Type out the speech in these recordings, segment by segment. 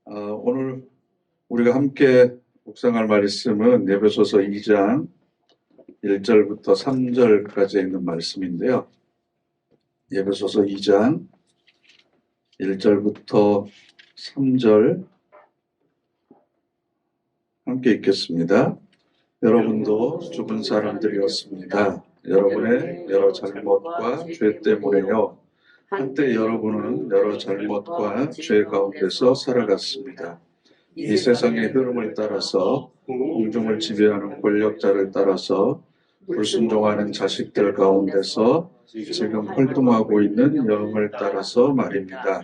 오늘 우리가 함께 묵상할 말씀은 에베소서 2장 1절부터 3절까지 있는 말씀인데요. 에베소서 2장 1절부터 3절 함께 읽겠습니다. 여러분도 죽은 사람들이었습니다. 여러분의 여러 잘못과 죄 때문에요. 한때 여러분은 여러 잘못과 죄 가운데서 살아갔습니다. 이 세상의 흐름을 따라서 공중을 지배하는 권력자를 따라서 불순종하는 자식들 가운데서 지금 활동하고 있는 영을 따라서 말입니다.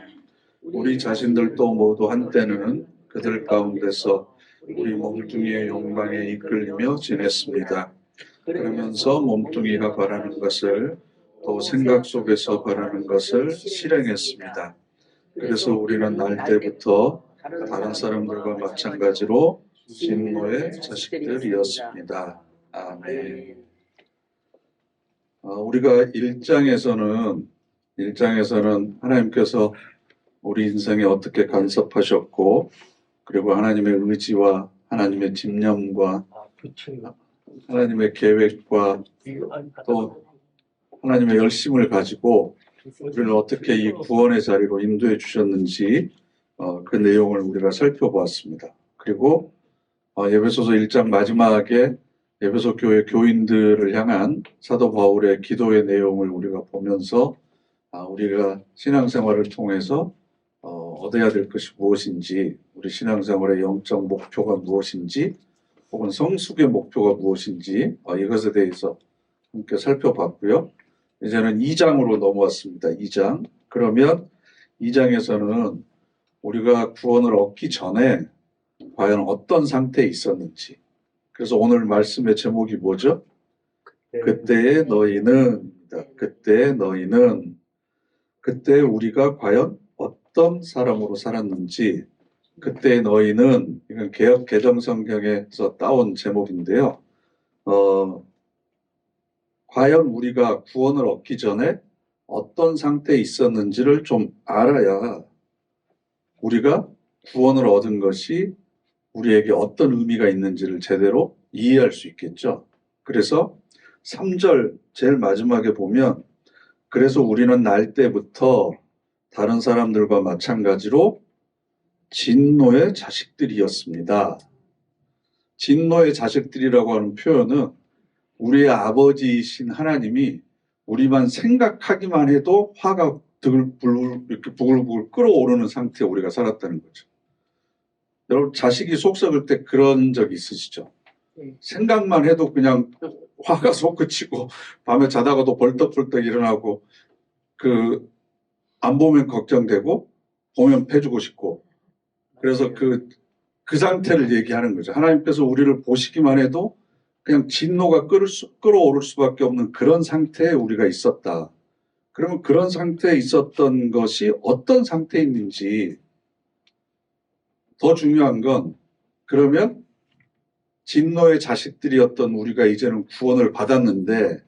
우리 자신들도 모두 한때는 그들 가운데서 우리 몸뚱이의 욕망에 이끌리며 지냈습니다. 그러면서 몸뚱이가 바라는 것을 또 생각 속에서 바라는 것을 실행했습니다. 그래서 우리는 날 때부터 다른 사람들과 마찬가지로 진노의 자식들이었습니다. 아멘. 우리가 1장에서는 하나님께서 우리 인생에 어떻게 간섭하셨고, 그리고 하나님의 의지와 하나님의 집념과 하나님의 계획과 또 하나님의 열심을 가지고 우리를 어떻게 이 구원의 자리로 인도해 주셨는지 그 내용을 우리가 살펴보았습니다. 그리고 에베소서 1장 마지막에 에베소 교회 교인들을 향한 사도 바울의 기도의 내용을 우리가 보면서 우리가 신앙생활을 통해서 얻어야 될 것이 무엇인지, 우리 신앙생활의 영적 목표가 무엇인지, 혹은 성숙의 목표가 무엇인지 이것에 대해서 함께 살펴봤고요. 이제는 2장으로 넘어왔습니다. 2장. 그러면 2장에서는 우리가 구원을 얻기 전에 과연 어떤 상태에 있었는지. 그래서 오늘 말씀의 제목이 뭐죠? 그때의 너희는, 그때 우리가 과연 어떤 사람으로 살았는지, 그때의 너희는, 이건 개역 개정 성경에서 따온 제목인데요. 과연 우리가 구원을 얻기 전에 어떤 상태에 있었는지를 좀 알아야 우리가 구원을 얻은 것이 우리에게 어떤 의미가 있는지를 제대로 이해할 수 있겠죠. 그래서 3절 제일 마지막에 보면, 그래서 우리는 날 때부터 다른 사람들과 마찬가지로 진노의 자식들이었습니다. 진노의 자식들이라고 하는 표현은 우리의 아버지이신 하나님이 우리만 생각하기만 해도 화가 이렇게 부글부글 끓어오르는 상태에 우리가 살았다는 거죠. 여러분, 자식이 속 썩을 때 그런 적 있으시죠? 생각만 해도 그냥 화가 솟구치고 밤에 자다가도 벌떡벌떡 일어나고, 안 보면 걱정되고 보면 패주고 싶고, 그래서 그 상태를 얘기하는 거죠. 하나님께서 우리를 보시기만 해도 그냥 진노가 끓어오를 수밖에 없는 그런 상태에 우리가 있었다. 그러면 그런 상태에 있었던 것이 어떤 상태에 있는지, 더 중요한 건, 그러면 진노의 자식들이었던 우리가 이제는 구원을 받았는데,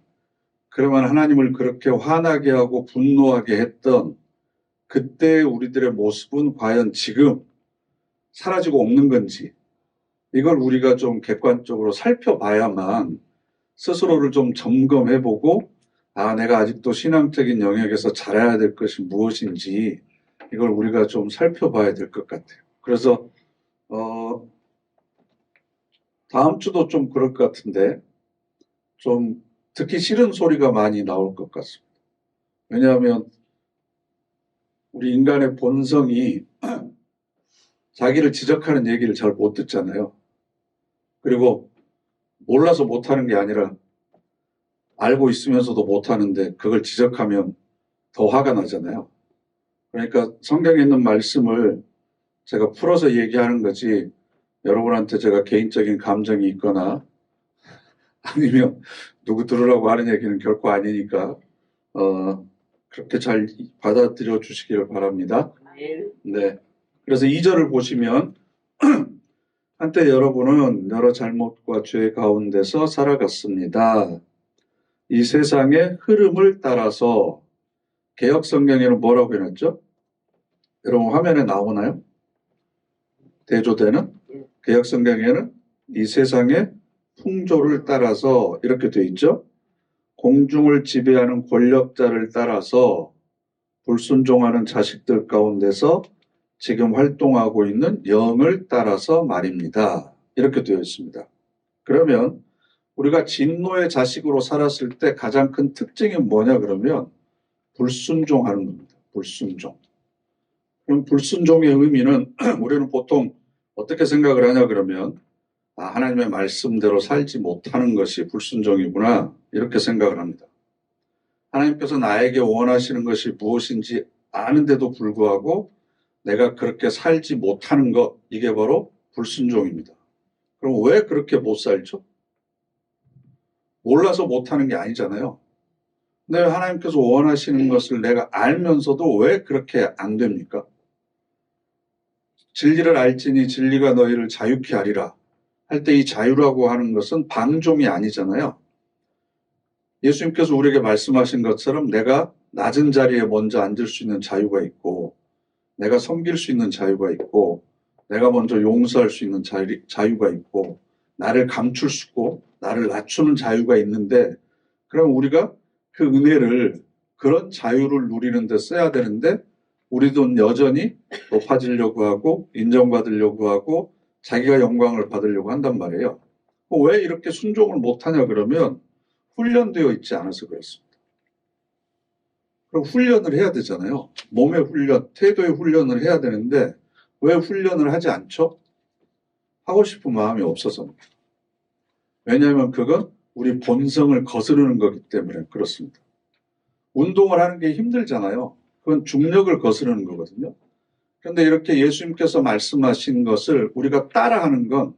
그러면 하나님을 그렇게 화나게 하고 분노하게 했던 그때 우리들의 모습은 과연 지금 사라지고 없는 건지, 이걸 우리가 좀 객관적으로 살펴봐야만 스스로를 좀 점검해보고, 내가 아직도 신앙적인 영역에서 잘해야 될 것이 무엇인지, 이걸 우리가 좀 살펴봐야 될 것 같아요. 그래서 다음 주도 좀 그럴 것 같은데, 좀 듣기 싫은 소리가 많이 나올 것 같습니다. 왜냐하면 우리 인간의 본성이 자기를 지적하는 얘기를 잘 못 듣잖아요. 그리고 몰라서 못하는 게 아니라 알고 있으면서도 못하는데 그걸 지적하면 더 화가 나잖아요. 그러니까 성경에 있는 말씀을 제가 풀어서 얘기하는 거지, 여러분한테 제가 개인적인 감정이 있거나 아니면 누구 들으라고 하는 얘기는 결코 아니니까 그렇게 잘 받아들여 주시기를 바랍니다. 네. 그래서 2절을 보시면 한때 여러분은 여러 잘못과 죄 가운데서 살아갔습니다. 이 세상의 흐름을 따라서, 개역 성경에는 뭐라고 해놨죠? 여러분 화면에 나오나요? 대조되는 개역 성경에는 이 세상의 풍조를 따라서 이렇게 돼 있죠. 공중을 지배하는 권력자를 따라서 불순종하는 자식들 가운데서 지금 활동하고 있는 영을 따라서 말입니다. 이렇게 되어 있습니다. 그러면 우리가 진노의 자식으로 살았을 때 가장 큰 특징이 뭐냐 그러면 불순종하는 겁니다. 불순종. 그럼 불순종의 의미는 우리는 보통 어떻게 생각을 하냐 그러면 하나님의 말씀대로 살지 못하는 것이 불순종이구나 이렇게 생각을 합니다. 하나님께서 나에게 원하시는 것이 무엇인지 아는데도 불구하고 내가 그렇게 살지 못하는 것, 이게 바로 불순종입니다. 그럼 왜 그렇게 못 살죠? 몰라서 못하는 게 아니잖아요. 근데 하나님께서 원하시는 것을 내가 알면서도 왜 그렇게 안 됩니까? 진리를 알지니 진리가 너희를 자유케 하리라 할 때 이 자유라고 하는 것은 방종이 아니잖아요. 예수님께서 우리에게 말씀하신 것처럼 내가 낮은 자리에 먼저 앉을 수 있는 자유가 있고 내가 섬길 수 있는 자유가 있고 내가 먼저 용서할 수 있는 자유가 있고 나를 감출 수 있고 나를 낮추는 자유가 있는데 그럼 우리가 그 은혜를 그런 자유를 누리는 데 써야 되는데 우리도 여전히 높아지려고 하고 인정받으려고 하고 자기가 영광을 받으려고 한단 말이에요. 왜 이렇게 순종을 못하냐 그러면 훈련되어 있지 않아서 그렇습니다. 그럼 훈련을 해야 되잖아요. 몸의 훈련, 태도의 훈련을 해야 되는데 왜 훈련을 하지 않죠? 하고 싶은 마음이 없어서입니다. 왜냐하면 그건 우리 본성을 거스르는 거기 때문에 그렇습니다. 운동을 하는 게 힘들잖아요. 그건 중력을 거스르는 거거든요. 그런데 이렇게 예수님께서 말씀하신 것을 우리가 따라하는 건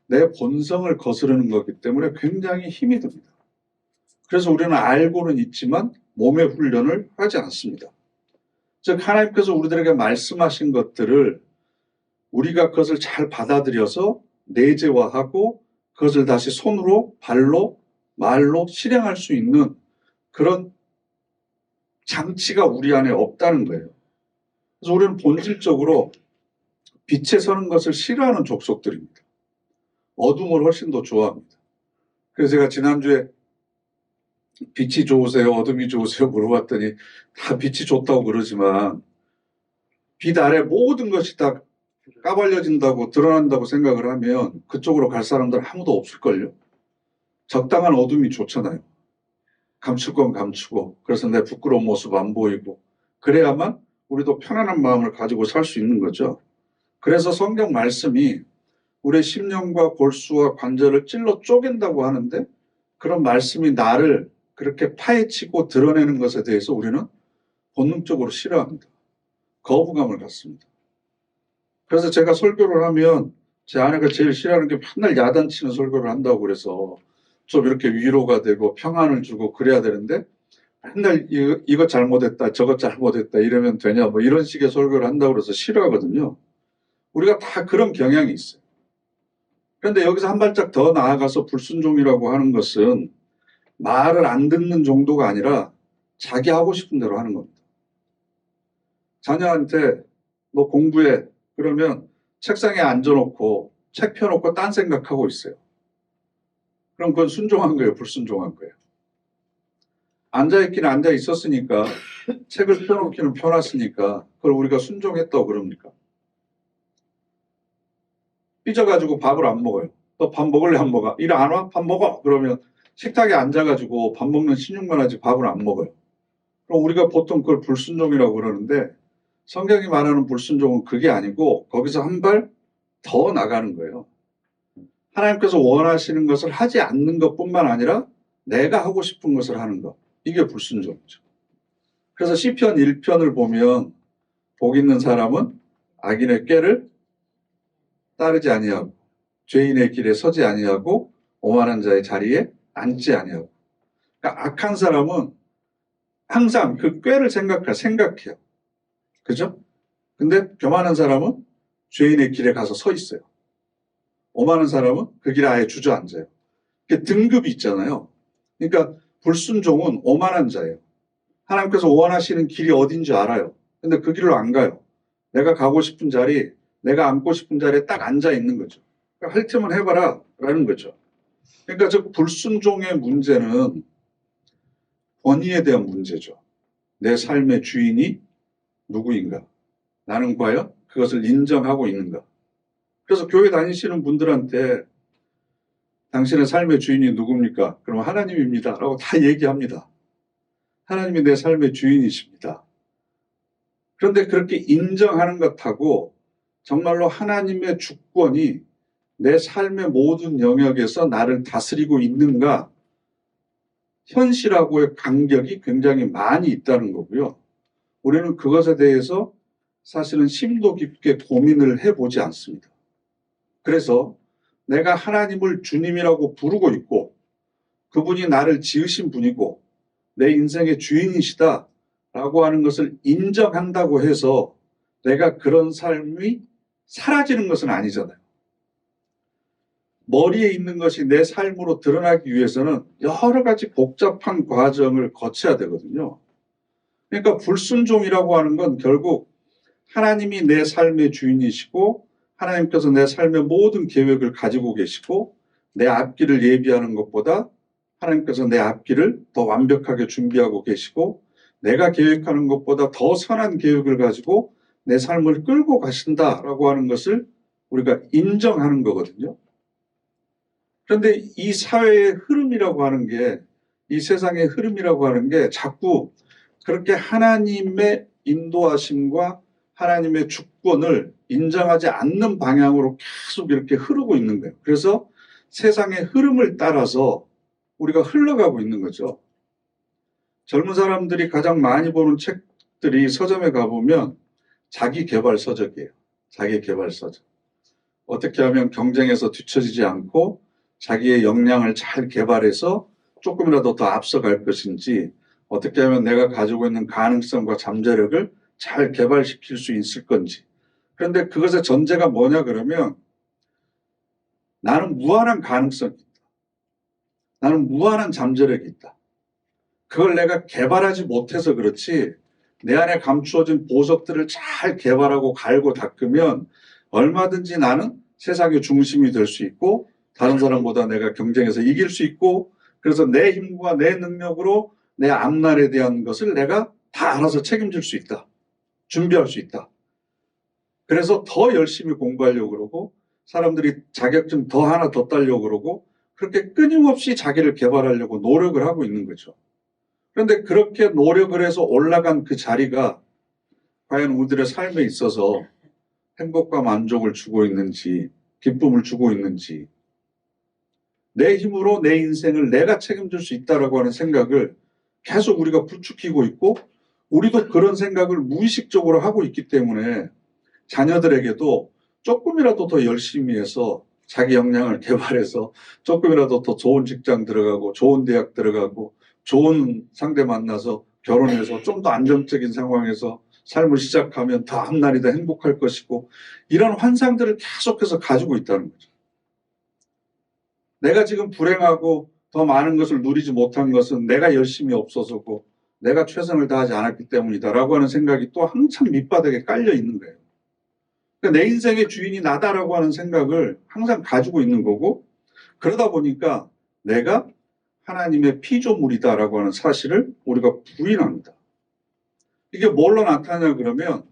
내 본성을 거스르는 거기 때문에 굉장히 힘이 듭니다. 그래서 우리는 알고는 있지만 몸의 훈련을 하지 않습니다. 즉 하나님께서 우리들에게 말씀하신 것들을 우리가 그것을 잘 받아들여서 내재화하고 그것을 다시 손으로, 발로, 말로 실행할 수 있는 그런 장치가 우리 안에 없다는 거예요. 그래서 우리는 본질적으로 빛에 서는 것을 싫어하는 족속들입니다. 어둠을 훨씬 더 좋아합니다. 그래서 제가 지난주에 빛이 좋으세요? 어둠이 좋으세요? 물어봤더니 다 빛이 좋다고 그러지만 빛 아래 모든 것이 다 까발려진다고 드러난다고 생각을 하면 그쪽으로 갈 사람들 아무도 없을걸요. 적당한 어둠이 좋잖아요. 감출 건 감추고 그래서 내 부끄러운 모습 안 보이고 그래야만 우리도 편안한 마음을 가지고 살 수 있는 거죠. 그래서 성경 말씀이 우리의 심령과 골수와 관절을 찔러 쪼갠다고 하는데 그런 말씀이 나를 그렇게 파헤치고 드러내는 것에 대해서 우리는 본능적으로 싫어합니다. 거부감을 갖습니다. 그래서 제가 설교를 하면 제 아내가 제일 싫어하는 게 맨날 야단치는 설교를 한다고 그래서 좀 이렇게 위로가 되고 평안을 주고 그래야 되는데 맨날 이거 잘못했다 저거 잘못했다 이러면 되냐 뭐 이런 식의 설교를 한다고 그래서 싫어하거든요. 우리가 다 그런 경향이 있어요. 그런데 여기서 한 발짝 더 나아가서 불순종이라고 하는 것은 말을 안 듣는 정도가 아니라 자기 하고 싶은 대로 하는 겁니다. 자녀한테 너 공부해 그러면 책상에 앉아놓고 책 펴놓고 딴 생각하고 있어요. 그럼 그건 순종한 거예요? 불순종한 거예요? 앉아있기는 앉아있었으니까 책을 펴놓기는 펴놨으니까 그걸 우리가 순종했다고 그럽니까? 삐져가지고 밥을 안 먹어요. 너 밥 먹을래 안 먹어? 일 안 와? 밥 먹어? 그러면 식탁에 앉아가지고 밥 먹는 신용만 하지 밥을 안 먹어요. 그럼 우리가 보통 그걸 불순종이라고 그러는데 성경이 말하는 불순종은 그게 아니고 거기서 한 발 더 나가는 거예요. 하나님께서 원하시는 것을 하지 않는 것뿐만 아니라 내가 하고 싶은 것을 하는 것. 이게 불순종이죠. 그래서 시편 1편을 보면 복 있는 사람은 악인의 꾀를 따르지 아니하고 죄인의 길에 서지 아니하고 오만한 자의 자리에 앉지 아니하고. 그러니까 악한 사람은 항상 그 꾀를 생각해요. 그죠? 근데 교만한 사람은 죄인의 길에 가서 서 있어요. 오만한 사람은 그 길에 아예 주저앉아요. 등급이 있잖아요. 그러니까 불순종은 오만한 자예요. 하나님께서 원하시는 길이 어딘지 알아요. 근데 그 길로 안 가요. 내가 가고 싶은 자리 내가 앉고 싶은 자리에 딱 앉아 있는 거죠. 그러니까 할 테면 해봐라 라는 거죠. 그러니까 저 불순종의 문제는 권위에 대한 문제죠. 내 삶의 주인이 누구인가? 나는 과연 그것을 인정하고 있는가? 그래서 교회 다니시는 분들한테 당신의 삶의 주인이 누굽니까? 그러면 하나님입니다. 라고 다 얘기합니다. 하나님이 내 삶의 주인이십니다. 그런데 그렇게 인정하는 것하고 정말로 하나님의 주권이 내 삶의 모든 영역에서 나를 다스리고 있는가? 현실하고의 간격이 굉장히 많이 있다는 거고요. 우리는 그것에 대해서 사실은 심도 깊게 고민을 해보지 않습니다. 그래서 내가 하나님을 주님이라고 부르고 있고 그분이 나를 지으신 분이고 내 인생의 주인이시다 라고 하는 것을 인정한다고 해서 내가 그런 삶이 사라지는 것은 아니잖아요. 머리에 있는 것이 내 삶으로 드러나기 위해서는 여러 가지 복잡한 과정을 거쳐야 되거든요. 그러니까 불순종이라고 하는 건 결국 하나님이 내 삶의 주인이시고 하나님께서 내 삶의 모든 계획을 가지고 계시고 내 앞길을 예비하는 것보다 하나님께서 내 앞길을 더 완벽하게 준비하고 계시고 내가 계획하는 것보다 더 선한 계획을 가지고 내 삶을 끌고 가신다라고 하는 것을 우리가 인정하는 거거든요. 그런데 이 사회의 흐름이라고 하는 게, 이 세상의 흐름이라고 하는 게 자꾸 그렇게 하나님의 인도하심과 하나님의 주권을 인정하지 않는 방향으로 계속 이렇게 흐르고 있는 거예요. 그래서 세상의 흐름을 따라서 우리가 흘러가고 있는 거죠. 젊은 사람들이 가장 많이 보는 책들이 서점에 가보면 자기 개발 서적이에요. 자기 개발 서적. 어떻게 하면 경쟁에서 뒤처지지 않고 자기의 역량을 잘 개발해서 조금이라도 더 앞서갈 것인지, 어떻게 하면 내가 가지고 있는 가능성과 잠재력을 잘 개발시킬 수 있을 건지. 그런데 그것의 전제가 뭐냐 그러면 나는 무한한 가능성이 있다. 나는 무한한 잠재력이 있다. 그걸 내가 개발하지 못해서 그렇지 내 안에 감추어진 보석들을 잘 개발하고 갈고 닦으면 얼마든지 나는 세상의 중심이 될 수 있고 다른 사람보다 내가 경쟁에서 이길 수 있고, 그래서 내 힘과 내 능력으로 내 앞날에 대한 것을 내가 다 알아서 책임질 수 있다. 준비할 수 있다. 그래서 더 열심히 공부하려고 그러고 사람들이 자격증 더 하나 더 따려고 그러고 그렇게 끊임없이 자기를 개발하려고 노력을 하고 있는 거죠. 그런데 그렇게 노력을 해서 올라간 그 자리가 과연 우리들의 삶에 있어서 행복과 만족을 주고 있는지, 기쁨을 주고 있는지, 내 힘으로 내 인생을 내가 책임질 수 있다라고 하는 생각을 계속 우리가 부추기고 있고, 우리도 그런 생각을 무의식적으로 하고 있기 때문에 자녀들에게도 조금이라도 더 열심히 해서 자기 역량을 개발해서 조금이라도 더 좋은 직장 들어가고 좋은 대학 들어가고 좋은 상대 만나서 결혼해서 좀 더 안정적인 상황에서 삶을 시작하면 다음 날이 더 행복할 것이고, 이런 환상들을 계속해서 가지고 있다는 거죠. 내가 지금 불행하고 더 많은 것을 누리지 못한 것은 내가 열심히 없어서고 내가 최선을 다하지 않았기 때문이다라고 하는 생각이 또 항상 밑바닥에 깔려 있는 거예요. 그러니까 내 인생의 주인이 나다라고 하는 생각을 항상 가지고 있는 거고, 그러다 보니까 내가 하나님의 피조물이다라고 하는 사실을 우리가 부인합니다. 이게 뭘로 나타나냐 그러면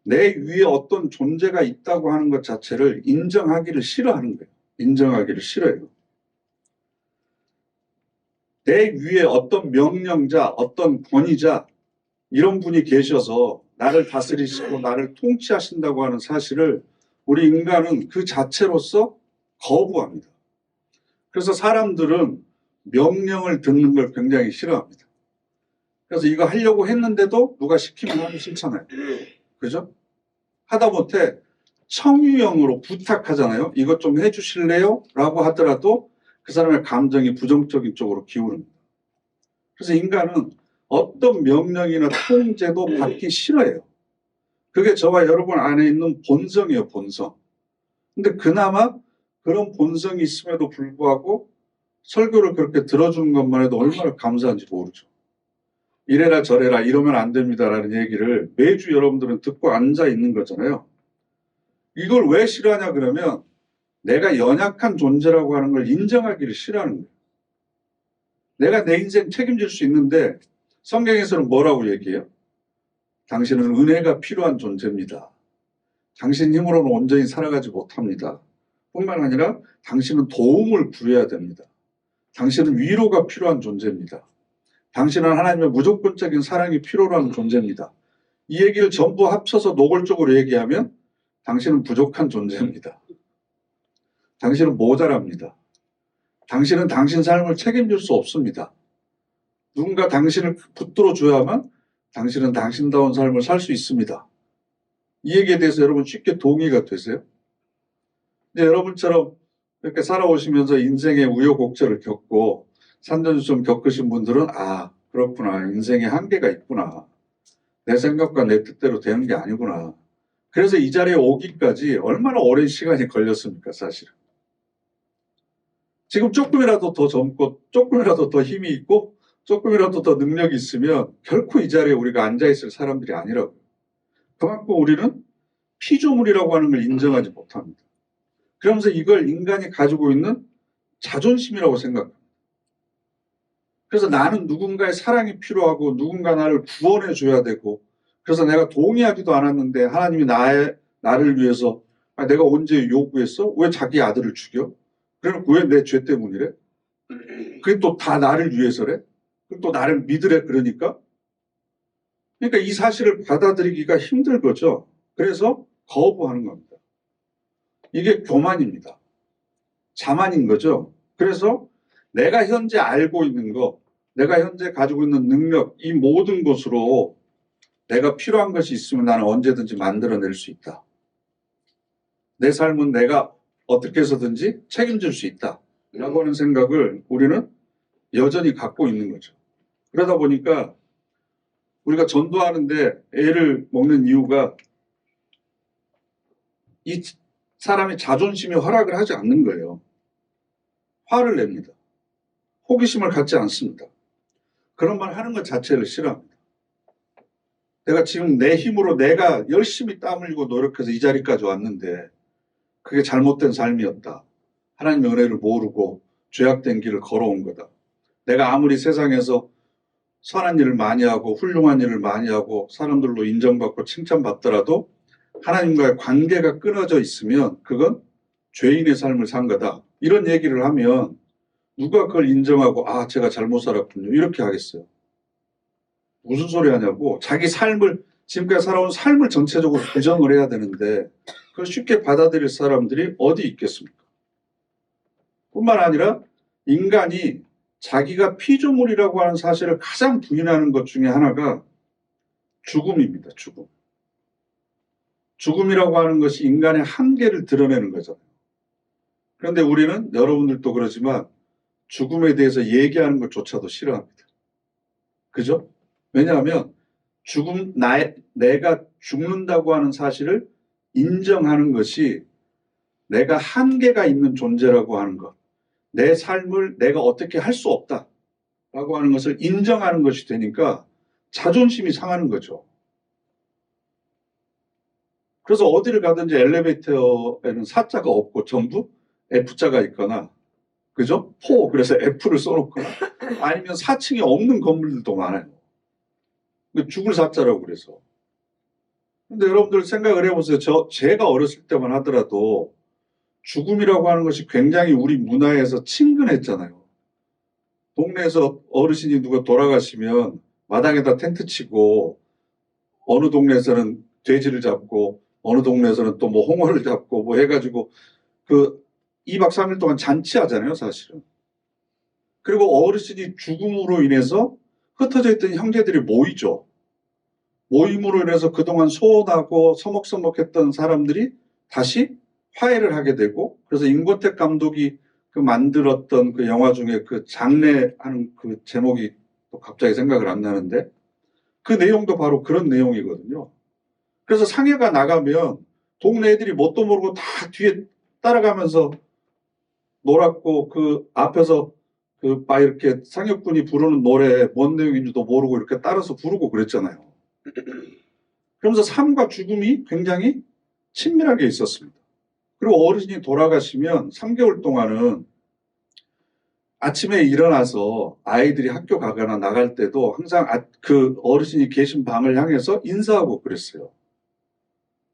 내 위에 어떤 존재가 있다고 하는 것 자체를 인정하기를 싫어하는 거예요. 인정하기를 싫어해요. 내 위에 어떤 명령자, 어떤 권위자, 이런 분이 계셔서 나를 다스리시고 나를 통치하신다고 하는 사실을 우리 인간은 그 자체로서 거부합니다. 그래서 사람들은 명령을 듣는 걸 굉장히 싫어합니다. 그래서 이거 하려고 했는데도 누가 시키면 하기 싫잖아요. 그죠? 하다 못해 청유형으로 부탁하잖아요. 이것 좀 해주실래요? 라고 하더라도 그 사람의 감정이 부정적인 쪽으로 기울입니다. 그래서 인간은 어떤 명령이나 통제도 받기 싫어해요. 그게 저와 여러분 안에 있는 본성이에요, 본성. 근데 그나마 그런 본성이 있음에도 불구하고 설교를 그렇게 들어주는 것만 해도 얼마나 감사한지 모르죠. 이래라 저래라 이러면 안 됩니다라는 얘기를 매주 여러분들은 듣고 앉아 있는 거잖아요. 이걸 왜 싫어하냐 그러면 내가 연약한 존재라고 하는 걸 인정하기를 싫어하는 거예요. 내가 내 인생 책임질 수 있는데 성경에서는 뭐라고 얘기해요? 당신은 은혜가 필요한 존재입니다. 당신 힘으로는 온전히 살아가지 못합니다. 뿐만 아니라 당신은 도움을 구해야 됩니다. 당신은 위로가 필요한 존재입니다. 당신은 하나님의 무조건적인 사랑이 필요로 하는 존재입니다. 이 얘기를 전부 합쳐서 노골적으로 얘기하면 당신은 부족한 존재입니다. 당신은 모자랍니다. 당신은 당신 삶을 책임질 수 없습니다. 누군가 당신을 붙들어 줘야만 당신은 당신다운 삶을 살 수 있습니다. 이 얘기에 대해서 여러분 쉽게 동의가 되세요? 근데 여러분처럼 이렇게 살아오시면서 인생의 우여곡절을 겪고 산전수전 겪으신 분들은 아 그렇구나 인생에 한계가 있구나 내 생각과 내 뜻대로 되는 게 아니구나 그래서 이 자리에 오기까지 얼마나 오랜 시간이 걸렸습니까 사실은. 지금 조금이라도 더 젊고 조금이라도 더 힘이 있고 조금이라도 더 능력이 있으면 결코 이 자리에 우리가 앉아있을 사람들이 아니라고요. 그만큼 우리는 피조물이라고 하는 걸 인정하지 못합니다. 그러면서 이걸 인간이 가지고 있는 자존심이라고 생각합니다. 그래서 나는 누군가의 사랑이 필요하고 누군가 나를 구원해 줘야 되고 그래서 내가 동의하지도 않았는데 하나님이 나를 위해서 내가 언제 요구했어? 왜 자기 아들을 죽여? 그래놓고 왜 내 죄 때문이래? 그게 또 다 나를 위해서래? 또 나를 믿으래 그러니까? 그러니까 이 사실을 받아들이기가 힘들 거죠. 그래서 거부하는 겁니다. 이게 교만입니다. 자만인 거죠. 그래서 내가 현재 알고 있는 거, 내가 현재 가지고 있는 능력, 이 모든 것으로 내가 필요한 것이 있으면 나는 언제든지 만들어낼 수 있다. 내 삶은 내가 어떻게 해서든지 책임질 수 있다. 라고 하는 생각을 우리는 여전히 갖고 있는 거죠. 그러다 보니까 우리가 전도하는데 애를 먹는 이유가 이 사람의 자존심이 허락을 하지 않는 거예요. 화를 냅니다. 호기심을 갖지 않습니다. 그런 말 하는 것 자체를 싫어합니다. 내가 지금 내 힘으로 내가 열심히 땀 흘리고 노력해서 이 자리까지 왔는데 그게 잘못된 삶이었다. 하나님의 은혜를 모르고 죄악된 길을 걸어온 거다. 내가 아무리 세상에서 선한 일을 많이 하고 훌륭한 일을 많이 하고 사람들로 인정받고 칭찬받더라도 하나님과의 관계가 끊어져 있으면 그건 죄인의 삶을 산 거다. 이런 얘기를 하면 누가 그걸 인정하고 아 제가 잘못 살았군요. 이렇게 하겠어요. 무슨 소리 하냐고. 자기 삶을 지금까지 살아온 삶을 전체적으로 부정을 해야 되는데 그걸 쉽게 받아들일 사람들이 어디 있겠습니까? 뿐만 아니라 인간이 자기가 피조물이라고 하는 사실을 가장 부인하는 것 중에 하나가 죽음입니다. 죽음. 죽음이라고 하는 것이 인간의 한계를 드러내는 거잖아요. 그런데 우리는 여러분들도 그러지만 죽음에 대해서 얘기하는 것조차도 싫어합니다. 그죠? 왜냐하면 내가 죽는다고 하는 사실을 인정하는 것이 내가 한계가 있는 존재라고 하는 것, 내 삶을 내가 어떻게 할 수 없다라고 하는 것을 인정하는 것이 되니까 자존심이 상하는 거죠. 그래서 어디를 가든지 엘리베이터에는 사자가 없고 전부 F자가 있거나, 그죠? 그래서 F를 써놓거나, 아니면 4층에 없는 건물들도 많아요. 죽을 사자라고 그래서. 근데 여러분들 생각을 해보세요. 제가 어렸을 때만 하더라도 죽음이라고 하는 것이 굉장히 우리 문화에서 친근했잖아요. 동네에서 어르신이 누가 돌아가시면 마당에다 텐트 치고 어느 동네에서는 돼지를 잡고 어느 동네에서는 또 뭐 홍어를 잡고 뭐 해가지고 그 2박 3일 동안 잔치하잖아요, 사실은. 그리고 어르신이 죽음으로 인해서 흩어져 있던 형제들이 모이죠. 모임으로 인해서 그동안 소원하고 서먹서먹했던 사람들이 다시 화해를 하게 되고, 그래서 임권택 감독이 그 만들었던 그 영화 중에 그 장례하는 그 제목이 또 갑자기 생각을 안 나는데, 그 내용도 바로 그런 내용이거든요. 그래서 상해가 나가면 동네 애들이 뭣도 모르고 다 뒤에 따라가면서 놀았고, 그 앞에서 막 이렇게 상혁군이 부르는 노래 뭔 내용인지도 모르고 이렇게 따라서 부르고 그랬잖아요. 그러면서 삶과 죽음이 굉장히 친밀하게 있었습니다. 그리고 어르신이 돌아가시면 3개월 동안은 아침에 일어나서 아이들이 학교 가거나 나갈 때도 항상 그 어르신이 계신 방을 향해서 인사하고 그랬어요.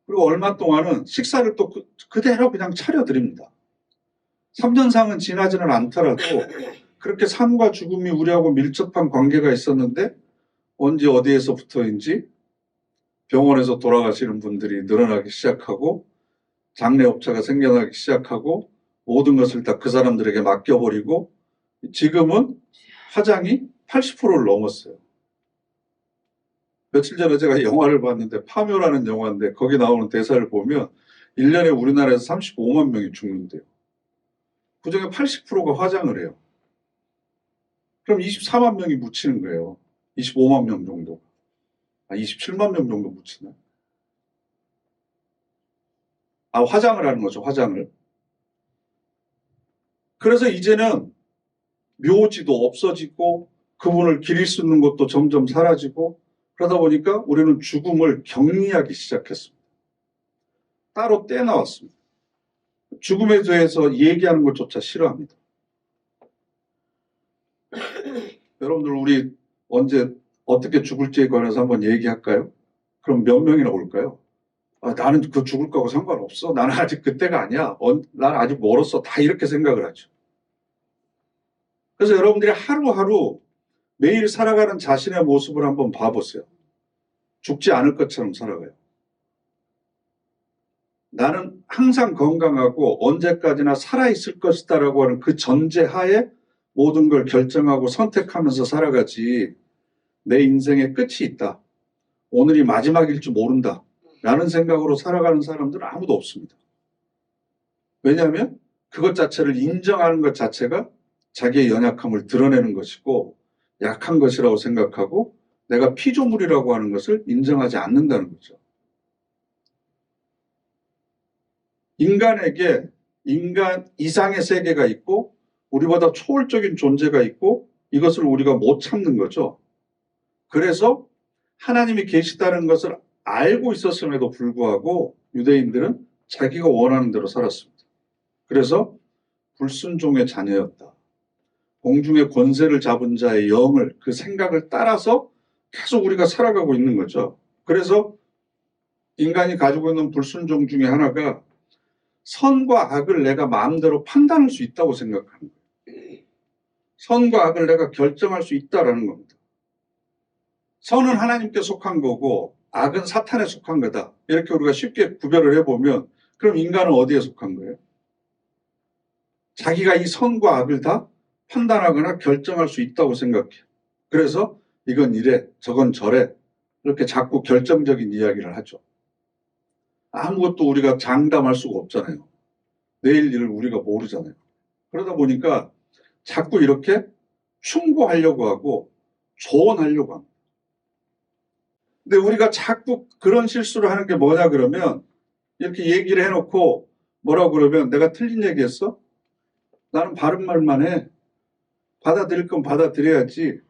그리고 얼마 동안은 식사를 또 그대로 그냥 차려드립니다. 3년상은 지나지는 않더라도 그렇게 삶과 죽음이 우리하고 밀접한 관계가 있었는데 언제 어디에서부터인지 병원에서 돌아가시는 분들이 늘어나기 시작하고 장례업체가 생겨나기 시작하고 모든 것을 다 그 사람들에게 맡겨버리고 지금은 화장이 80%를 넘었어요. 며칠 전에 제가 영화를 봤는데 파묘라는 영화인데 거기 나오는 대사를 보면 1년에 우리나라에서 35만 명이 죽는데요. 그중에 80%가 화장을 해요. 그럼 24만 명이 묻히는 거예요. 25만 명 정도. 27만 명 정도 묻히나요? 화장을 하는 거죠, 화장을. 그래서 이제는 묘지도 없어지고 그분을 기릴 수 있는 것도 점점 사라지고 그러다 보니까 우리는 죽음을 격리하기 시작했습니다. 따로 떼나왔습니다. 죽음에 대해서 얘기하는 것조차 싫어합니다. 여러분들 우리 언제 어떻게 죽을지에 관해서 한번 얘기할까요? 그럼 몇 명이나 올까요? 나는 그 죽을 거하고 상관없어. 나는 아직 그때가 아니야. 나는 아직 멀었어. 다 이렇게 생각을 하죠. 그래서 여러분들이 하루하루 매일 살아가는 자신의 모습을 한번 봐보세요. 죽지 않을 것처럼 살아가요. 나는 항상 건강하고 언제까지나 살아있을 것이다라고 하는 그 전제하에 모든 걸 결정하고 선택하면서 살아가지 내 인생에 끝이 있다. 오늘이 마지막일 줄 모른다. 라는 생각으로 살아가는 사람들은 아무도 없습니다. 왜냐하면 그것 자체를 인정하는 것 자체가 자기의 연약함을 드러내는 것이고 약한 것이라고 생각하고 내가 피조물이라고 하는 것을 인정하지 않는다는 거죠. 인간에게 인간 이상의 세계가 있고 우리보다 초월적인 존재가 있고 이것을 우리가 못 참는 거죠. 그래서 하나님이 계시다는 것을 알고 있었음에도 불구하고 유대인들은 자기가 원하는 대로 살았습니다. 그래서 불순종의 자녀였다. 공중의 권세를 잡은 자의 영을 그 생각을 따라서 계속 우리가 살아가고 있는 거죠. 그래서 인간이 가지고 있는 불순종 중에 하나가 선과 악을 내가 마음대로 판단할 수 있다고 생각하는 거예요. 선과 악을 내가 결정할 수 있다라는 겁니다. 선은 하나님께 속한 거고 악은 사탄에 속한 거다. 이렇게 우리가 쉽게 구별을 해보면 그럼 인간은 어디에 속한 거예요? 자기가 이 선과 악을 다 판단하거나 결정할 수 있다고 생각해요. 그래서 이건 이래, 저건 저래 이렇게 자꾸 결정적인 이야기를 하죠. 아무것도 우리가 장담할 수가 없잖아요. 내일 일을 우리가 모르잖아요. 그러다 보니까 자꾸 이렇게 충고하려고 하고 조언하려고 합니다. 근데 우리가 자꾸 그런 실수를 하는 게 뭐냐 그러면 이렇게 얘기를 해놓고 뭐라고 그러면 내가 틀린 얘기했어? 나는 바른 말만 해. 받아들일 건 받아들여야지.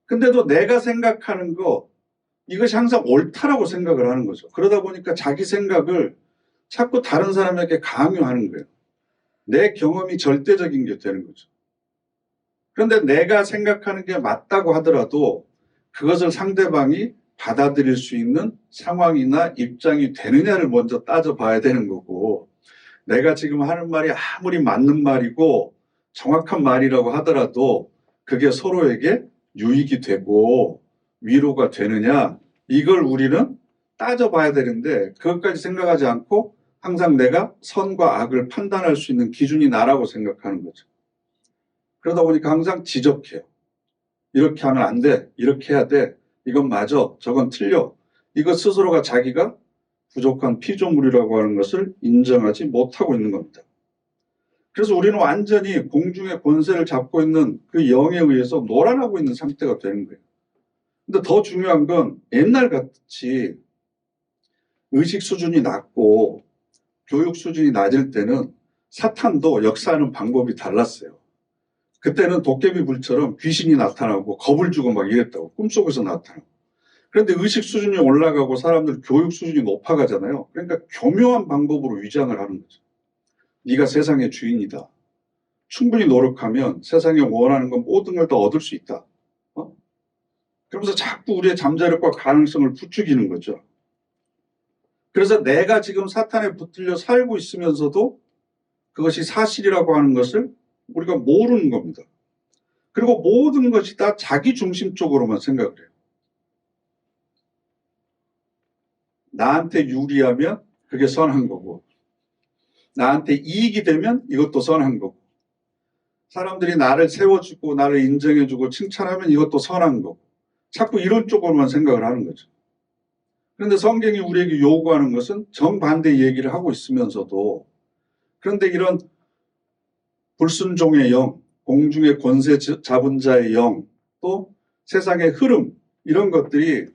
근데도 내가 생각하는 거 이것이 항상 옳다라고 생각을 하는 거죠. 그러다 보니까 자기 생각을 자꾸 다른 사람에게 강요하는 거예요. 내 경험이 절대적인 게 되는 거죠. 그런데 내가 생각하는 게 맞다고 하더라도 그것을 상대방이 받아들일 수 있는 상황이나 입장이 되느냐를 먼저 따져봐야 되는 거고 내가 지금 하는 말이 아무리 맞는 말이고 정확한 말이라고 하더라도 그게 서로에게 유익이 되고 위로가 되느냐 이걸 우리는 따져봐야 되는데 그것까지 생각하지 않고 항상 내가 선과 악을 판단할 수 있는 기준이 나라고 생각하는 거죠. 그러다 보니까 항상 지적해요. 이렇게 하면 안 돼. 이렇게 해야 돼. 이건 맞아. 저건 틀려. 이것 스스로가 자기가 부족한 피조물이라고 하는 것을 인정하지 못하고 있는 겁니다. 그래서 우리는 완전히 공중의 권세를 잡고 있는 그 영에 의해서 놀아나고 있는 상태가 되는 거예요. 근데 더 중요한 건 옛날 같이 의식 수준이 낮고 교육 수준이 낮을 때는 사탄도 역사하는 방법이 달랐어요. 그때는 도깨비 불처럼 귀신이 나타나고 겁을 주고 막 이랬다고 꿈속에서 나타나고 그런데 의식 수준이 올라가고 사람들 교육 수준이 높아가잖아요. 그러니까 교묘한 방법으로 위장을 하는 거죠. 네가 세상의 주인이다. 충분히 노력하면 세상에 원하는 건 모든 걸 다 얻을 수 있다. 그러면서 자꾸 우리의 잠재력과 가능성을 부추기는 거죠. 그래서 내가 지금 사탄에 붙들려 살고 있으면서도 그것이 사실이라고 하는 것을 우리가 모르는 겁니다. 그리고 모든 것이 다 자기 중심적으로만 생각을 해요. 나한테 유리하면 그게 선한 거고, 나한테 이익이 되면 이것도 선한 거고, 사람들이 나를 세워주고 나를 인정해주고 칭찬하면 이것도 선한 거고, 자꾸 이런 쪽으로만 생각을 하는 거죠. 그런데 성경이 우리에게 요구하는 것은 정반대 얘기를 하고 있으면서도, 그런데 이런 불순종의 영, 공중의 권세 잡은 자의 영, 또 세상의 흐름, 이런 것들이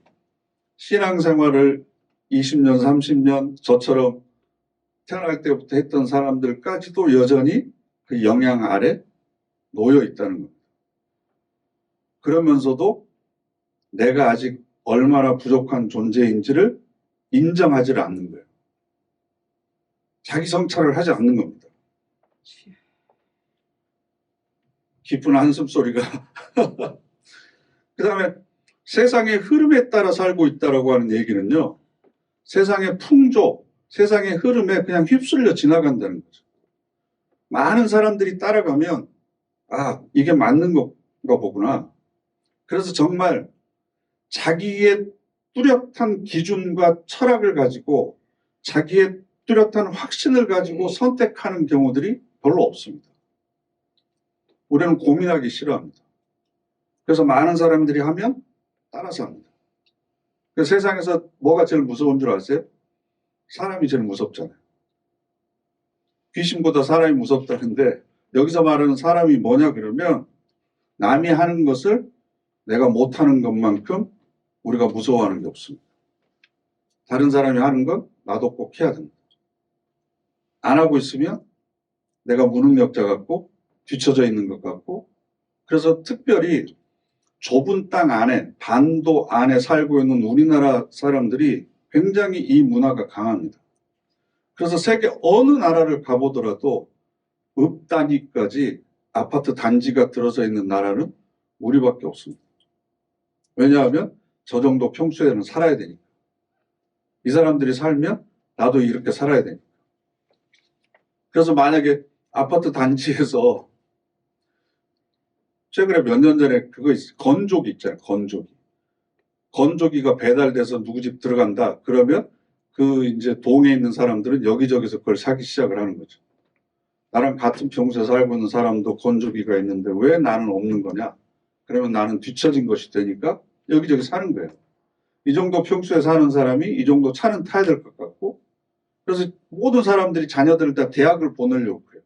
신앙생활을 20년, 30년 저처럼 태어날 때부터 했던 사람들까지도 여전히 그 영향 아래 놓여 있다는 겁니다. 그러면서도 내가 아직 얼마나 부족한 존재인지를 인정하지 않는 거예요. 자기 성찰을 하지 않는 겁니다. 깊은 한숨 소리가. 그 다음에 세상의 흐름에 따라 살고 있다라고 하는 얘기는요, 세상의 풍조, 세상의 흐름에 그냥 휩쓸려 지나간다는 거죠. 많은 사람들이 따라가면 아, 이게 맞는 건가 보구나. 그래서 정말 자기의 뚜렷한 기준과 철학을 가지고 자기의 뚜렷한 확신을 가지고 선택하는 경우들이 별로 없습니다. 우리는 고민하기 싫어합니다. 그래서 많은 사람들이 하면 따라서 합니다. 그래서 세상에서 뭐가 제일 무서운 줄 아세요? 사람이 제일 무섭잖아요. 귀신보다 사람이 무섭다는데 여기서 말하는 사람이 뭐냐 그러면 남이 하는 것을 내가 못하는 것만큼 우리가 무서워하는 게 없습니다. 다른 사람이 하는 건 나도 꼭 해야 됩니다. 안 하고 있으면 내가 무능력자 같고 뒤처져 있는 것 같고, 그래서 특별히 좁은 땅 안에, 반도 안에 살고 있는 우리나라 사람들이 굉장히 이 문화가 강합니다. 그래서 세계 어느 나라를 가보더라도 읍 단위까지 아파트 단지가 들어서 있는 나라는 우리밖에 없습니다. 왜냐하면 저 정도 평수에는 살아야 되니까. 이 사람들이 살면 나도 이렇게 살아야 되니까. 그래서 만약에 아파트 단지에서 최근에 몇 년 전에 그거 있어요. 건조기 있잖아요. 건조기. 건조기가 배달돼서 누구 집 들어간다. 그러면 그 이제 동에 있는 사람들은 여기저기서 그걸 사기 시작을 하는 거죠. 나랑 같은 평수에 살고 있는 사람도 건조기가 있는데 왜 나는 없는 거냐? 그러면 나는 뒤처진 것이 되니까 여기저기 사는 거예요. 이 정도 평수에 사는 사람이 이 정도 차는 타야 될 것 같고, 그래서 모든 사람들이 자녀들을 다 대학을 보내려고 그래요.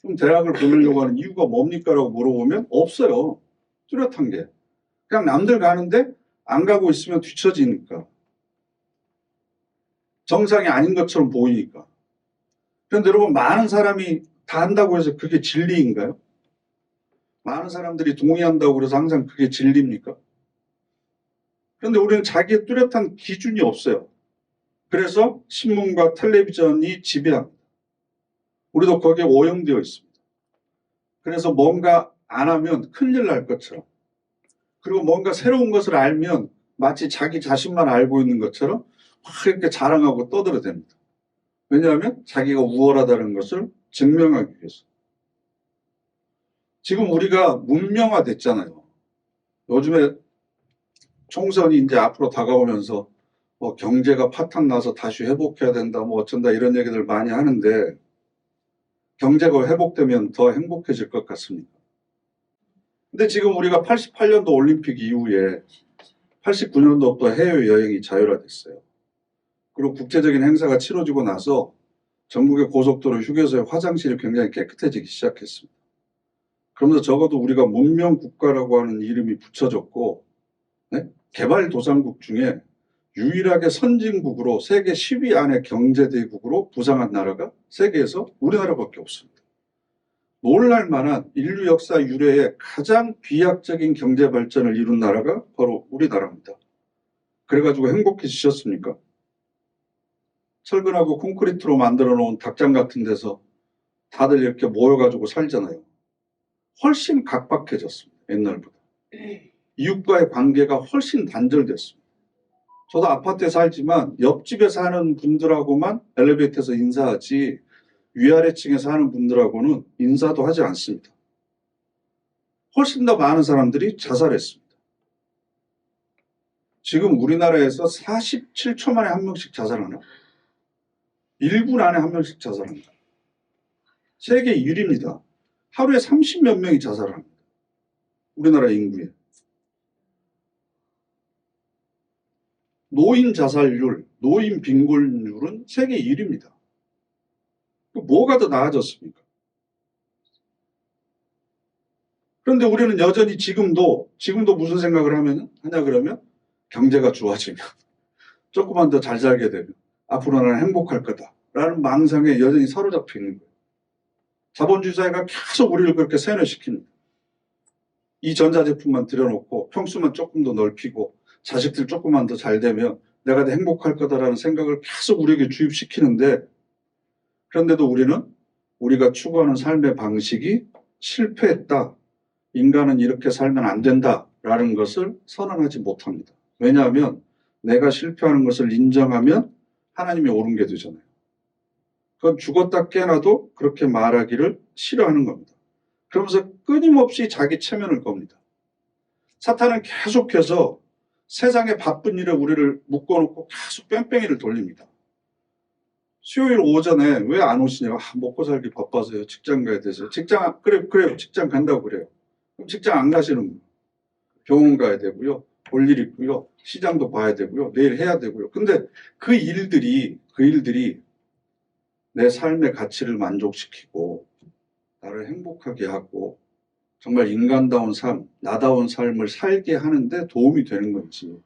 그럼 대학을 보내려고 하는 이유가 뭡니까? 라고 물어보면 없어요. 뚜렷한 게. 그냥 남들 가는데 안 가고 있으면 뒤처지니까. 정상이 아닌 것처럼 보이니까. 그런데 여러분, 많은 사람이 다 한다고 해서 그게 진리인가요? 많은 사람들이 동의한다고 해서 항상 그게 진리입니까? 그런데 우리는 자기의 뚜렷한 기준이 없어요. 그래서 신문과 텔레비전이 지배합니다. 우리도 거기에 오염되어 있습니다. 그래서 뭔가 안 하면 큰일 날 것처럼, 그리고 뭔가 새로운 것을 알면 마치 자기 자신만 알고 있는 것처럼 막 이렇게 자랑하고 떠들어댑니다. 왜냐하면 자기가 우월하다는 것을 증명하기 위해서. 지금 우리가 문명화됐잖아요. 요즘에 총선이 이제 앞으로 다가오면서 뭐 경제가 파탄 나서 다시 회복해야 된다, 뭐 어쩐다 이런 얘기들 많이 하는데, 경제가 회복되면 더 행복해질 것 같습니다. 근데 지금 우리가 88년도 올림픽 이후에 89년도부터 해외여행이 자율화됐어요. 그리고 국제적인 행사가 치러지고 나서 전국의 고속도로 휴게소의 화장실이 굉장히 깨끗해지기 시작했습니다. 그러면서 적어도 우리가 문명 국가라고 하는 이름이 붙여졌고, 네? 개발도상국 중에 유일하게 선진국으로 세계 10위 안에 경제대국으로 부상한 나라가 세계에서 우리나라밖에 없습니다. 놀랄만한 인류 역사 유래의 가장 비약적인 경제 발전을 이룬 나라가 바로 우리나라입니다. 그래가지고 행복해지셨습니까? 철근하고 콘크리트로 만들어 놓은 닭장 같은 데서 다들 이렇게 모여가지고 살잖아요. 훨씬 각박해졌습니다. 옛날보다. 이웃과의 관계가 훨씬 단절됐습니다. 저도 아파트에 살지만 옆집에 사는 분들하고만 엘리베이터에서 인사하지 위아래층에 사는 분들하고는 인사도 하지 않습니다. 훨씬 더 많은 사람들이 자살했습니다. 지금 우리나라에서 47초 만에 한 명씩 자살하나? 1분 안에 한 명씩 자살합니다. 세계 1위입니다. 하루에 30몇 명이 자살합니다. 우리나라 인구에. 노인 자살률, 노인 빈곤율은 세계 1위입니다. 뭐가 더 나아졌습니까? 그런데 우리는 여전히 지금도 무슨 생각을 하냐 그러면 경제가 좋아지면 조금만 더 잘 살게 되면 앞으로 나는 행복할 거다라는 망상에 여전히 사로잡혀 있는 거예요. 자본주의 사회가 계속 우리를 그렇게 세뇌시킵니다. 이 전자제품만 들여놓고 평수만 조금 더 넓히고 자식들 조금만 더 잘 되면 내가 더 행복할 거다라는 생각을 계속 우리에게 주입시키는데, 그런데도 우리는 우리가 추구하는 삶의 방식이 실패했다. 인간은 이렇게 살면 안 된다라는 것을 선언하지 못합니다. 왜냐하면 내가 실패하는 것을 인정하면 하나님이 옳은 게 되잖아요. 그건 죽었다 깨어나도 그렇게 말하기를 싫어하는 겁니다. 그러면서 끊임없이 자기 체면을 겁니다. 사탄은 계속해서 세상의 바쁜 일에 우리를 묶어놓고 계속 뺑뺑이를 돌립니다. 수요일 오전에 왜 안 오시냐고. 먹고 살기 바빠서요. 직장 가야 돼서. 그래요. 직장 간다고 그래요. 그럼 직장 안 가시는 분. 병원 가야 되고요. 볼 일 있고요. 시장도 봐야 되고요. 내일 해야 되고요. 근데 그 일들이 내 삶의 가치를 만족시키고 나를 행복하게 하고 정말 인간다운 삶, 나다운 삶을 살게 하는데 도움이 되는 건지,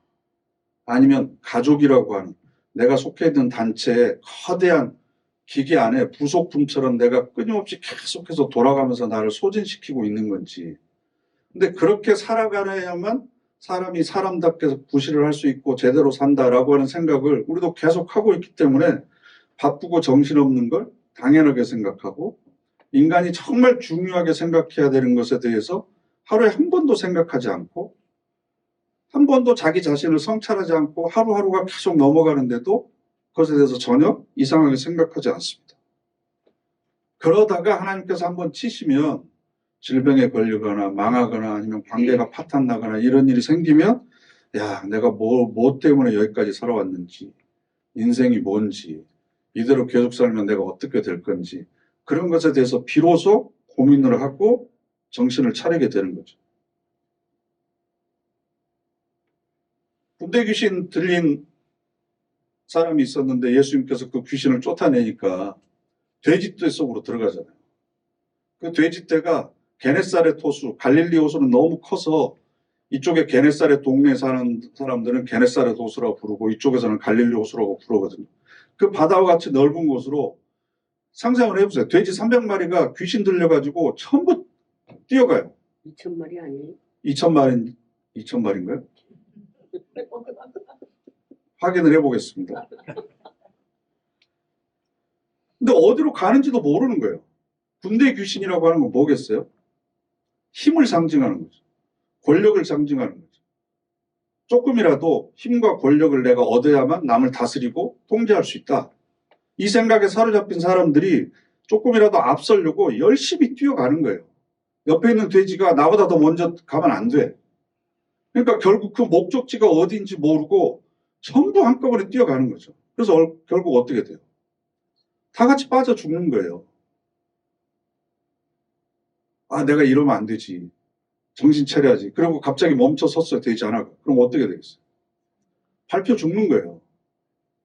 아니면 가족이라고 하는 내가 속해 있는 단체의 거대한 기계 안에 부속품처럼 내가 끊임없이 계속해서 돌아가면서 나를 소진시키고 있는 건지. 근데 그렇게 살아가야만 사람이 사람답게 구실을 할 수 있고 제대로 산다라고 하는 생각을 우리도 계속 하고 있기 때문에 바쁘고 정신없는 걸 당연하게 생각하고, 인간이 정말 중요하게 생각해야 되는 것에 대해서 하루에 한 번도 생각하지 않고, 한 번도 자기 자신을 성찰하지 않고 하루하루가 계속 넘어가는데도 그것에 대해서 전혀 이상하게 생각하지 않습니다. 그러다가 하나님께서 한번 치시면 질병에 걸리거나 망하거나 아니면 관계가 파탄나거나 이런 일이 생기면, 야, 내가 뭐 때문에 여기까지 살아왔는지, 인생이 뭔지, 이대로 계속 살면 내가 어떻게 될 건지, 그런 것에 대해서 비로소 고민을 하고 정신을 차리게 되는 거죠. 군대 귀신 들린 사람이 있었는데 예수님께서 그 귀신을 쫓아내니까 돼지떼 속으로 들어가잖아요. 그 돼지떼가 게네사렛 호수, 갈릴리 호수는 너무 커서 이쪽에 게네사렛 동네에 사는 사람들은 게네사렛 호수라고 부르고 이쪽에서는 갈릴리 호수라고 부르거든요. 그 바다와 같이 넓은 곳으로 상상을 해보세요. 돼지 300마리가 귀신 들려가지고 전부 뛰어가요. 2,000마리 아니에요? 2,000마리인가요? 확인을 해보겠습니다. 근데 어디로 가는지도 모르는 거예요. 군대 귀신이라고 하는 건 뭐겠어요? 힘을 상징하는 거죠. 권력을 상징하는 거죠. 조금이라도 힘과 권력을 내가 얻어야만 남을 다스리고 통제할 수 있다. 이 생각에 사로잡힌 사람들이 조금이라도 앞서려고 열심히 뛰어가는 거예요. 옆에 있는 돼지가 나보다 더 먼저 가면 안 돼. 그러니까 결국 그 목적지가 어디인지 모르고 전부 한꺼번에 뛰어가는 거죠. 그래서 결국 어떻게 돼요? 다 같이 빠져 죽는 거예요. 아, 내가 이러면 안 되지. 정신 차려야지. 그리고 갑자기 멈춰 섰어요. 되지 않아. 그럼 어떻게 되겠어요? 밟혀 죽는 거예요.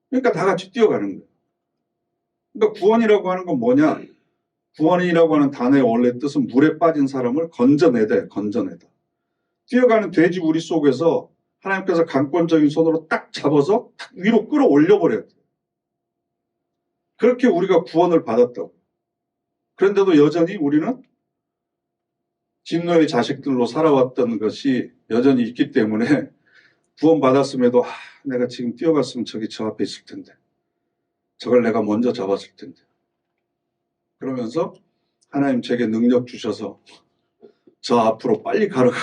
그러니까 다 같이 뛰어가는 거예요. 그러니까 구원이라고 하는 건 뭐냐? 구원이라고 하는 단어의 원래 뜻은 물에 빠진 사람을 건져내다. 뛰어가는 돼지 우리 속에서 하나님께서 강권적인 손으로 딱 잡아서 딱 위로 끌어올려 버려야 돼요. 그렇게 우리가 구원을 받았다고. 그런데도 여전히 우리는 진노의 자식들로 살아왔던 것이 여전히 있기 때문에 구원받았음에도 내가 지금 뛰어갔으면 저기 저 앞에 있을 텐데, 저걸 내가 먼저 잡았을 텐데, 그러면서 하나님 제게 능력 주셔서 저 앞으로 빨리 가라가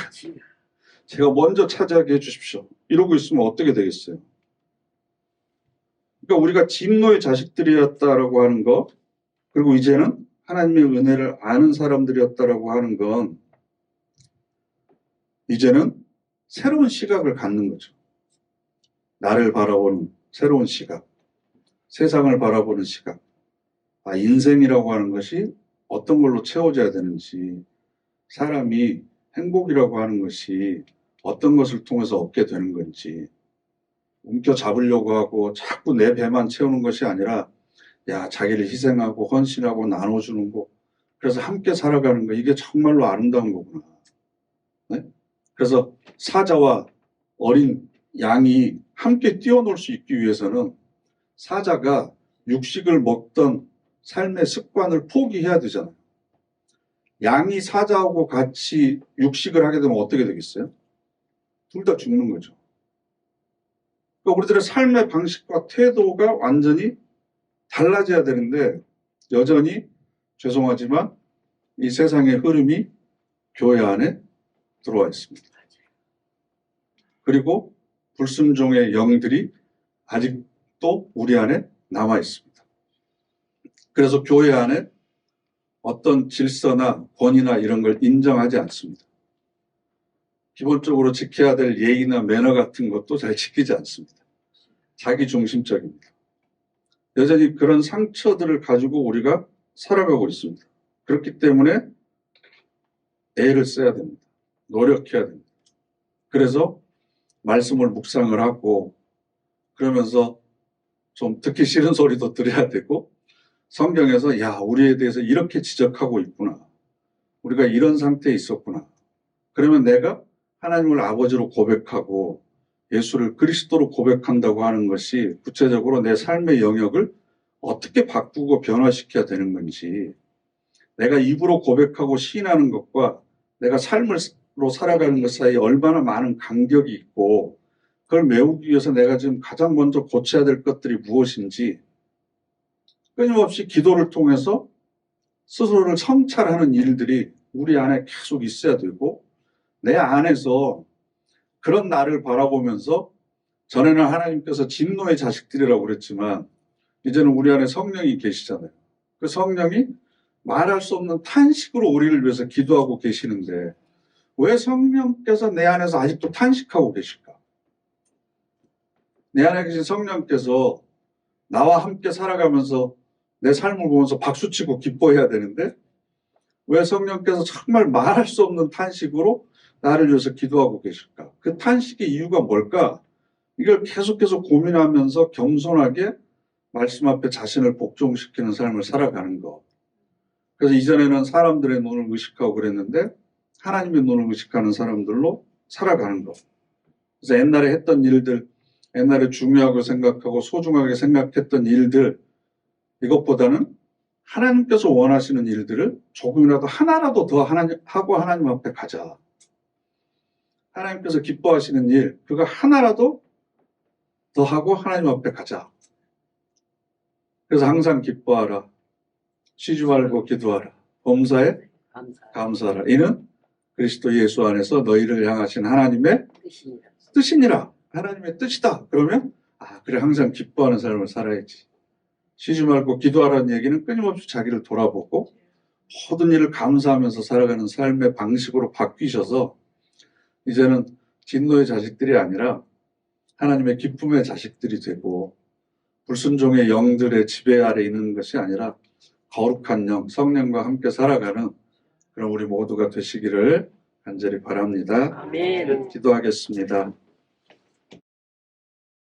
제가 먼저 차지하게 해주십시오. 이러고 있으면 어떻게 되겠어요? 그러니까 우리가 진노의 자식들이었다라고 하는 것, 그리고 이제는 하나님의 은혜를 아는 사람들이었다라고 하는 건 이제는 새로운 시각을 갖는 거죠. 나를 바라보는 새로운 시각, 세상을 바라보는 시각. 인생이라고 하는 것이 어떤 걸로 채워져야 되는지, 사람이 행복이라고 하는 것이 어떤 것을 통해서 얻게 되는 건지, 움켜잡으려고 하고 자꾸 내 배만 채우는 것이 아니라 자기를 희생하고 헌신하고 나눠주는 거, 그래서 함께 살아가는 거, 이게 정말로 아름다운 거구나. 네? 그래서 사자와 어린 양이 함께 뛰어놀 수 있기 위해서는 사자가 육식을 먹던 삶의 습관을 포기해야 되잖아요. 양이 사자하고 같이 육식을 하게 되면 어떻게 되겠어요? 둘 다 죽는 거죠. 그러니까 우리들의 삶의 방식과 태도가 완전히 달라져야 되는데 여전히 죄송하지만 이 세상의 흐름이 교회 안에 들어와 있습니다. 그리고 불순종의 영들이 아직도 우리 안에 남아 있습니다. 그래서 교회 안에 어떤 질서나 권위나 이런 걸 인정하지 않습니다. 기본적으로 지켜야 될 예의나 매너 같은 것도 잘 지키지 않습니다. 자기중심적입니다. 여전히 그런 상처들을 가지고 우리가 살아가고 있습니다. 그렇기 때문에 애를 써야 됩니다. 노력해야 됩니다. 그래서 말씀을 묵상을 하고 그러면서 좀 듣기 싫은 소리도 들어야 되고 성경에서 우리에 대해서 이렇게 지적하고 있구나. 우리가 이런 상태에 있었구나. 그러면 내가 하나님을 아버지로 고백하고 예수를 그리스도로 고백한다고 하는 것이 구체적으로 내 삶의 영역을 어떻게 바꾸고 변화시켜야 되는 건지, 내가 입으로 고백하고 시인하는 것과 내가 삶으로 살아가는 것 사이에 얼마나 많은 간격이 있고, 그걸 메우기 위해서 내가 지금 가장 먼저 고쳐야 될 것들이 무엇인지 끊임없이 기도를 통해서 스스로를 성찰하는 일들이 우리 안에 계속 있어야 되고, 내 안에서 그런 나를 바라보면서, 전에는 하나님께서 진노의 자식들이라고 그랬지만 이제는 우리 안에 성령이 계시잖아요. 그 성령이 말할 수 없는 탄식으로 우리를 위해서 기도하고 계시는데 왜 성령께서 내 안에서 아직도 탄식하고 계실까? 내 안에 계신 성령께서 나와 함께 살아가면서 내 삶을 보면서 박수치고 기뻐해야 되는데 왜 성령께서 정말 말할 수 없는 탄식으로 나를 위해서 기도하고 계실까? 그 탄식의 이유가 뭘까? 이걸 계속해서 고민하면서 겸손하게 말씀 앞에 자신을 복종시키는 삶을 살아가는 것. 그래서 이전에는 사람들의 눈을 의식하고 그랬는데 하나님의 눈을 의식하는 사람들로 살아가는 것. 그래서 옛날에 했던 일들, 옛날에 중요하고 생각하고 소중하게 생각했던 일들, 이것보다는 하나님께서 원하시는 일들을 조금이라도 하나라도 더 하나님 앞에 가자. 하나님께서 기뻐하시는 일, 그거 하나라도 더 하고 하나님 앞에 가자. 그래서 항상 기뻐하라. 쉬지 말고 기도하라. 범사에 감사하라. 이는 그리스도 예수 안에서 너희를 향하신 하나님의 뜻이니라. 하나님의 뜻이다. 그러면 그래, 항상 기뻐하는 삶을 살아야지. 쉬지 말고 기도하라는 얘기는 끊임없이 자기를 돌아보고 모든 일을 감사하면서 살아가는 삶의 방식으로 바뀌셔서 이제는 진노의 자식들이 아니라 하나님의 기쁨의 자식들이 되고 불순종의 영들의 지배 아래 있는 것이 아니라 거룩한 영, 성령과 함께 살아가는 그런 우리 모두가 되시기를 간절히 바랍니다. 아멘. 기도하겠습니다.